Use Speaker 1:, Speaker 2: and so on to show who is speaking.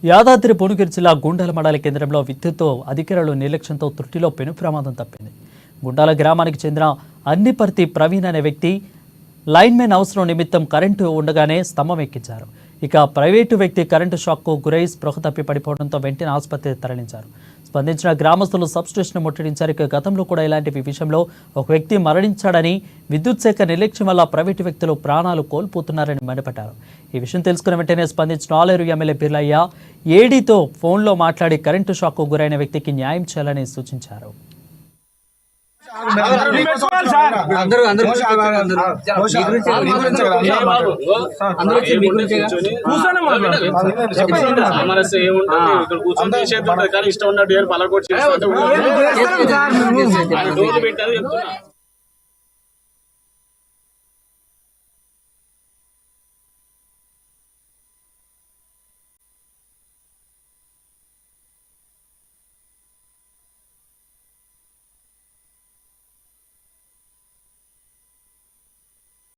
Speaker 1: యాదాద్రి భువనగిరి జిల్లా గుండాల మండల కేంద్రంలో విద్యుత్తో అధికారులు నిర్లక్ష్యంతో త్రుటిలో పెను ప్రమాదం తప్పింది. గుండాల గ్రామానికి చెందిన అన్నిపర్తి ప్రవీణ్ అనే వ్యక్తి లైన్మెన్ అవసరం నిమిత్తం కరెంటు ఉండగానే స్తంభం ఎక్కించారు. ఇక ప్రైవేటు వ్యక్తి కరెంటు షాక్కు గురై స్పృహ తప్పి పడిపోవడంతో వెంటనే ఆసుపత్రికి తరలించారు. స్పందించిన గ్రామస్తులు సబ్స్టేషన్ ముట్టడించారు. ఇక గతంలో కూడా ఇలాంటి విషయంలో ఒక వ్యక్తి మరణించాడని, విద్యుత్ శాఖ నిర్లక్ష్యం వల్ల ప్రైవేటు వ్యక్తులు ప్రాణాలు కోల్పోతున్నారని మండిపడ్డారు. ఈ విషయం తెలుసుకున్న వెంటనే స్పందించిన ఆలేరు ఎమ్మెల్యే బిర్లయ్య ఏడీతో ఫోన్లో మాట్లాడి కరెంటు షాక్కు గురైన వ్యక్తికి న్యాయం చేయాలని సూచించారు.
Speaker 2: ఇష్టం ఉన్నట్టు పలకొచ్చి